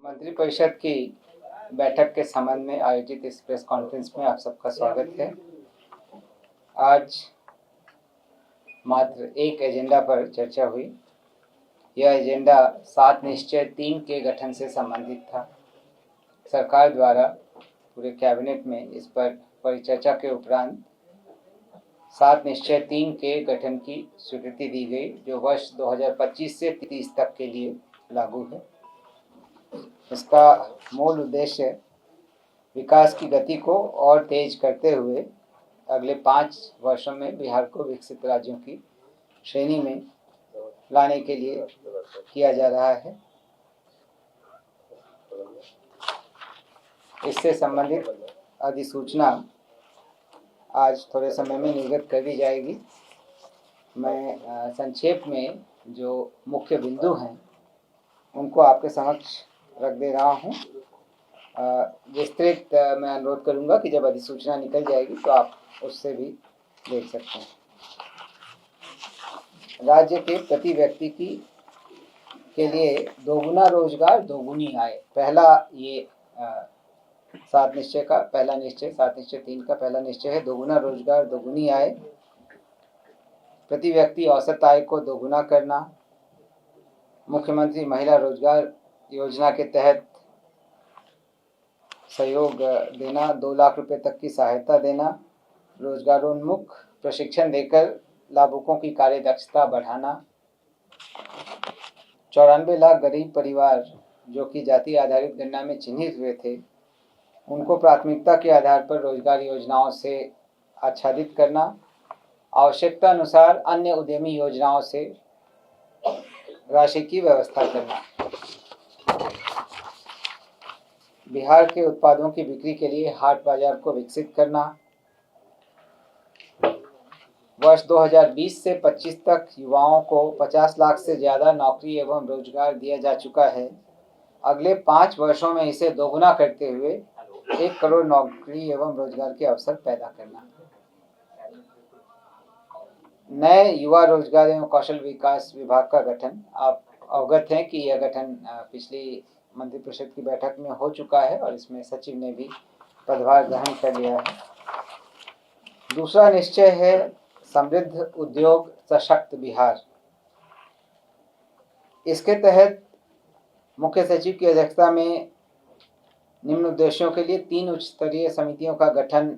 मंत्रिपरिषद की बैठक के संबंध में आयोजित इस प्रेस कॉन्फ्रेंस में आप सबका स्वागत है। आज मात्र एक एजेंडा पर चर्चा हुई। यह एजेंडा 7 निश्चय 3 के गठन से संबंधित था। सरकार द्वारा पूरे कैबिनेट में इस पर परिचर्चा के उपरांत 7 निश्चय 3 के गठन की स्वीकृति दी गई, जो वर्ष 2025 से 30 तक के लिए लागू है। इसका मूल उद्देश्य विकास की गति को और तेज करते हुए अगले 5 वर्षों में बिहार को विकसित राज्यों की श्रेणी में लाने के लिए किया जा रहा है। इससे संबंधित अधिसूचना आज थोड़े समय में निर्गत कर दी जाएगी। मैं संक्षेप में जो मुख्य बिंदु हैं उनको आपके समक्ष रख दे रहा हूँ। विस्तृत मैं अनुरोध करूँगा कि जब अधिसूचना निकल जाएगी तो आप उससे भी देख सकते हैं। राज्य के प्रति व्यक्ति के लिए दोगुना रोजगार दोगुनी आय, पहला ये 7 निश्चय का पहला निश्चय 7 निश्चय 3 का पहला निश्चय है दोगुना रोजगार दोगुनी आय। प्रति व्यक्ति औसत आय को दोगुना करना, मुख्यमंत्री महिला रोजगार योजना के तहत सहयोग देना, 2 लाख रुपए तक की सहायता देना, रोजगारोन्मुख प्रशिक्षण देकर लाभुकों की कार्यदक्षता बढ़ाना, 94 लाख गरीब परिवार जो कि जाति आधारित गणना में चिन्हित हुए थे उनको प्राथमिकता के आधार पर रोजगार योजनाओं से आच्छादित करना, आवश्यकता अनुसार अन्य उद्यमी योजनाओं से राशि की व्यवस्था करना, बिहार के उत्पादों की बिक्री के लिए हाट बाजार को विकसित करना, वर्ष 2020 से 25 तक युवाओं को 50 लाख से ज़्यादा नौकरी एवं रोजगार दिया जा चुका है। अगले 5 वर्षों में इसे दोगुना करते हुए 1 करोड़ नौकरी एवं रोजगार के अवसर पैदा करना। नए युवा रोजगार एवं कौशल विकास विभाग का गठन, आप अवगत हैं कि यह गठन पिछली मंत्रिपरिषद की बैठक में हो चुका है और इसमें सचिव ने भी पदभार ग्रहण कर लिया है। दूसरा निश्चय है समृद्ध उद्योग सशक्त बिहार। इसके तहत मुख्य सचिव की अध्यक्षता में निम्न उद्देश्यों के लिए 3 उच्च स्तरीय समितियों का गठन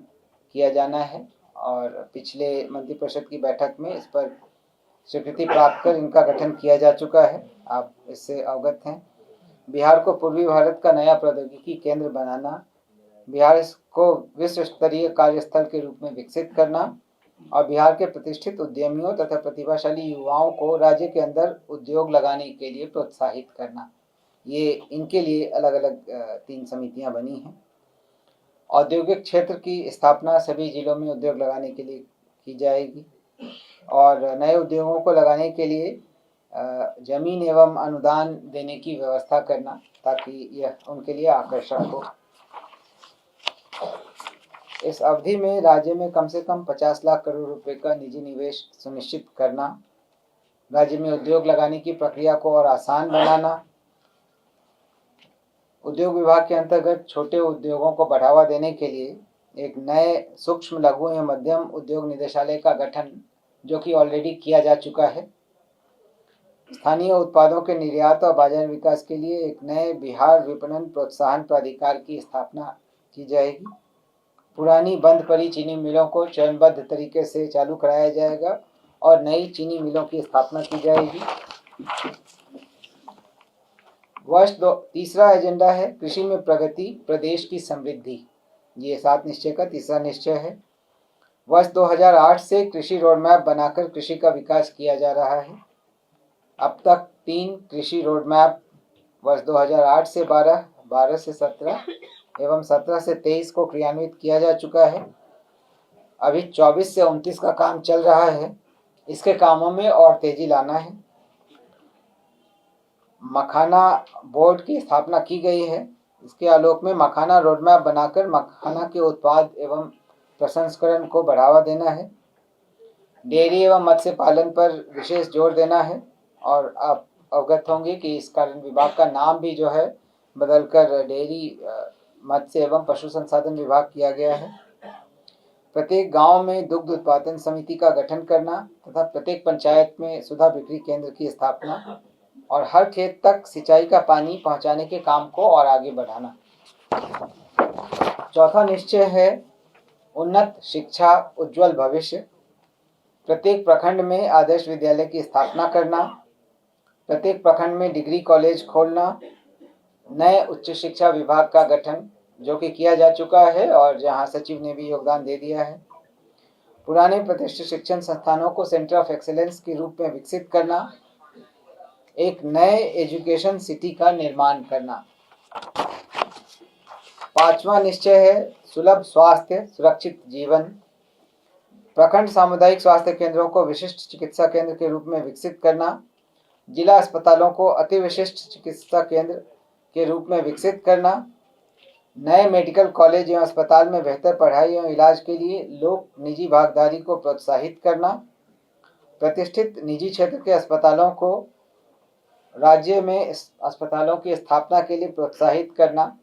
किया जाना है और पिछले मंत्रिपरिषद की बैठक में इस पर स्वीकृति प्राप्त कर इनका गठन किया जा चुका है। आप इससे अवगत हैं। बिहार को पूर्वी भारत का नया प्रौद्योगिकी केंद्र बनाना, बिहार को विश्व स्तरीय कार्यस्थल के रूप में विकसित करना और बिहार के प्रतिष्ठित उद्यमियों तथा प्रतिभाशाली युवाओं को राज्य के अंदर उद्योग लगाने के लिए प्रोत्साहित करना, ये इनके लिए अलग अलग 3 समितियां बनी हैं। औद्योगिक क्षेत्र की स्थापना सभी जिलों में उद्योग लगाने के लिए की जाएगी और नए उद्योगों को लगाने के लिए जमीन एवं अनुदान देने की व्यवस्था करना ताकि यह उनके लिए आकर्षक हो। इस अवधि में राज्य में कम से कम 50 लाख करोड़ रुपए का निजी निवेश सुनिश्चित करना, राज्य में उद्योग लगाने की प्रक्रिया को और आसान बनाना, उद्योग विभाग के अंतर्गत छोटे उद्योगों को बढ़ावा देने के लिए एक नए सूक्ष्म लघु एवं मध्यम उद्योग निदेशालय का गठन जो कि ऑलरेडी किया जा चुका है। स्थानीय उत्पादों के निर्यात और बाजार विकास के लिए एक नए बिहार विपणन प्रोत्साहन प्राधिकार की स्थापना की जाएगी। पुरानी बंद पड़ी चीनी मिलों को चरणबद्ध तरीके से चालू कराया जाएगा और नई चीनी मिलों की स्थापना की जाएगी। तीसरा एजेंडा है कृषि में प्रगति प्रदेश की समृद्धि। ये 7 निश्चय का तीसरा निश्चय है। वर्ष 2008 से कृषि रोडमैप बनाकर कृषि का विकास किया जा रहा है। अब तक 3 कृषि रोडमैप वर्ष 2008 से 12, 12 से 17 एवं 17 से 23 को क्रियान्वित किया जा चुका है। अभी 24 से 29 का काम चल रहा है। इसके कामों में और तेजी लाना है। मखाना बोर्ड की स्थापना की गई है। इसके आलोक में मखाना रोडमैप बनाकर मखाना के उत्पाद एवं प्रसंस्करण को बढ़ावा देना है। डेयरी एवं मत्स्य पालन पर विशेष जोर देना है और आप अवगत होंगे कि इस कारण विभाग का नाम भी जो है बदलकर डेयरी, मत्स्य एवं पशु संसाधन विभाग किया गया है। प्रत्येक गांव में दुग्ध उत्पादन समिति का गठन करना तथा प्रत्येक पंचायत में सुधा बिक्री केंद्र की स्थापना और हर खेत तक सिंचाई का पानी पहुंचाने के काम को और आगे बढ़ाना। चौथा निश्चय है उन्नत शिक्षा, उज्जवल भविष्य। प्रत्येक प्रखंड में आदर्श विद्यालय की स्थापना करना, प्रत्येक प्रखंड में डिग्री कॉलेज खोलना, नए उच्च शिक्षा विभाग का गठन जो कि किया जा चुका है और जहां सचिव ने भी योगदान दे दिया है। पुराने प्रतिष्ठित शिक्षण संस्थानों को सेंटर ऑफ एक्सीलेंस के रूप में विकसित करना, एक नए एजुकेशन सिटी का निर्माण करना। पांचवा निश्चय है सुलभ स्वास्थ्य, सुरक्षित जीवन। प्रखंड सामुदायिक स्वास्थ्य केंद्रों को विशिष्ट चिकित्सा केंद्र के रूप में विकसित करना, जिला अस्पतालों को अति विशिष्ट चिकित्सा केंद्र के रूप में विकसित करना, नए मेडिकल कॉलेज एवं अस्पताल में बेहतर पढ़ाई एवं इलाज के लिए लोक निजी भागीदारी को प्रोत्साहित करना, प्रतिष्ठित निजी क्षेत्र के अस्पतालों को राज्य में अस्पतालों की स्थापना के लिए प्रोत्साहित करना,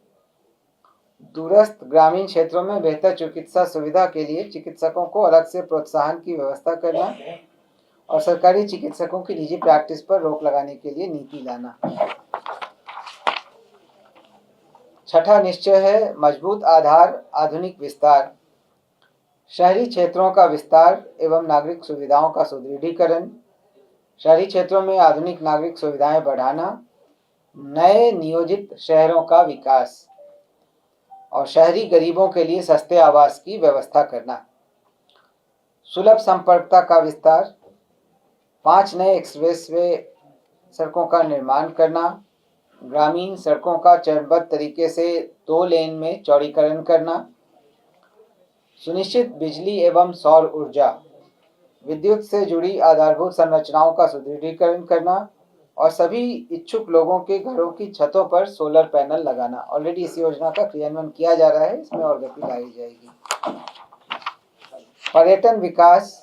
दूरस्थ ग्रामीण क्षेत्रों में बेहतर चिकित्सा सुविधा के लिए चिकित्सकों को अलग से प्रोत्साहन की व्यवस्था करना और सरकारी चिकित्सकों की निजी प्रैक्टिस पर रोक लगाने के लिए नीति लाना। छठा निश्चय है मजबूत आधार, आधुनिक विस्तार। शहरी क्षेत्रों का विस्तार एवं नागरिक सुविधाओं का सुदृढ़ीकरण, शहरी क्षेत्रों में आधुनिक नागरिक सुविधाएं बढ़ाना, नए नियोजित शहरों का विकास और शहरी गरीबों के लिए सस्ते आवास की व्यवस्था करना। सुलभ संपर्कता का विस्तार, 5 नए एक्सप्रेसवे सड़कों का निर्माण करना, ग्रामीण सड़कों का चरणबद्ध तरीके से 2 लेन में चौड़ीकरण करना, सुनिश्चित बिजली एवं सौर ऊर्जा, विद्युत से जुड़ी आधारभूत संरचनाओं का सुदृढ़ीकरण करना और सभी इच्छुक लोगों के घरों की छतों पर सोलर पैनल लगाना। ऑलरेडी इस योजना का क्रियान्वयन किया जा रहा है, इसमें और गति लाई जाएगी। पर्यटन विकास,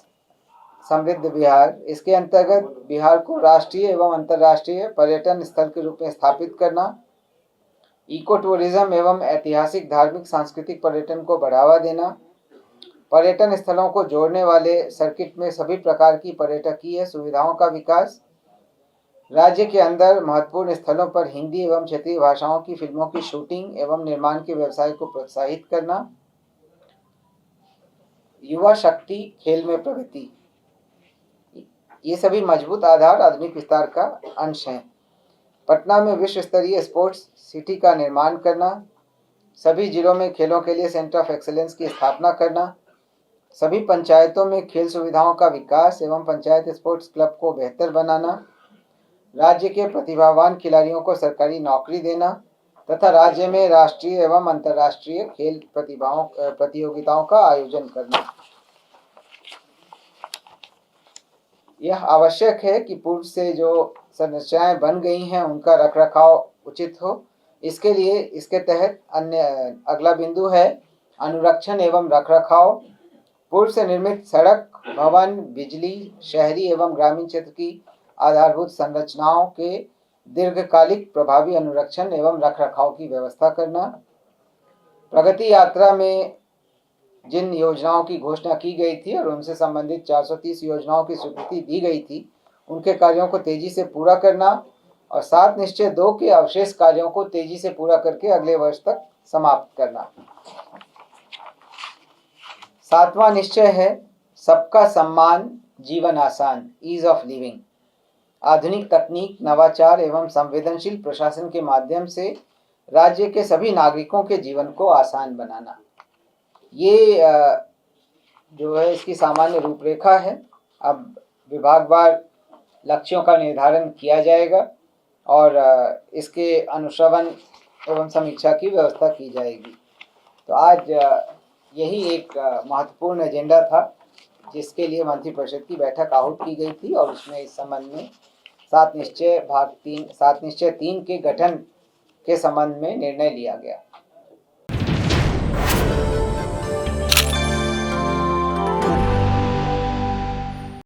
समृद्ध बिहार, इसके अंतर्गत बिहार को राष्ट्रीय एवं अंतर्राष्ट्रीय पर्यटन स्थल के रूप में स्थापित करना, इको टूरिज्म एवं ऐतिहासिक, धार्मिक, सांस्कृतिक पर्यटन को बढ़ावा देना, पर्यटन स्थलों को जोड़ने वाले सर्किट में सभी प्रकार की पर्यटकीय सुविधाओं का विकास, राज्य के अंदर महत्वपूर्ण स्थलों पर हिंदी एवं क्षेत्रीय भाषाओं की फिल्मों की शूटिंग एवं निर्माण के व्यवसाय को प्रोत्साहित करना, युवा शक्ति, खेल में प्रगति, ये सभी मजबूत आधार, आधुनिक विस्तार का अंश हैं। पटना में विश्व स्तरीय स्पोर्ट्स सिटी का निर्माण करना, सभी जिलों में खेलों के लिए सेंटर ऑफ एक्सीलेंस की स्थापना करना, सभी पंचायतों में खेल सुविधाओं का विकास एवं पंचायत स्पोर्ट्स क्लब को बेहतर बनाना, राज्य के प्रतिभावान खिलाड़ियों को सरकारी नौकरी देना तथा राज्य में राष्ट्रीय एवं अंतर्राष्ट्रीय खेल प्रतियोगिताओं का आयोजन करना। यह आवश्यक है कि पूर्व से जो संरचनाएं बन गई हैं उनका रखरखाव उचित हो। इसके लिए इसके तहत अगला बिंदु है अनुरक्षण एवं रखरखाव। पूर्व से निर्मित सड़क, भवन, बिजली, शहरी एवं ग्रामीण क्षेत्र की आधारभूत संरचनाओं के दीर्घकालिक प्रभावी अनुरक्षण एवं रखरखाव की व्यवस्था करना। प्रगति यात्रा में जिन योजनाओं की घोषणा की गई थी और उनसे संबंधित 430 योजनाओं की स्वीकृति दी गई थी, उनके कार्यों को तेजी से पूरा करना और 7 निश्चय 2 के अवशेष कार्यों को तेजी से पूरा करके अगले वर्ष तक समाप्त करना। 7वां निश्चय है सबका सम्मान, जीवन आसान, ईज ऑफ लिविंग। आधुनिक तकनीक, नवाचार एवं संवेदनशील प्रशासन के माध्यम से राज्य के सभी नागरिकों के जीवन को आसान बनाना, ये जो है इसकी सामान्य रूपरेखा है। अब विभागवार लक्ष्यों का निर्धारण किया जाएगा और इसके अनुश्रवण एवं समीक्षा की व्यवस्था की जाएगी। तो आज यही एक महत्वपूर्ण एजेंडा था जिसके लिए मंत्रिपरिषद की बैठक आहूत की गई थी और उसमें इस संबंध में 7 निश्चय 3 के गठन के संबंध में निर्णय लिया गया।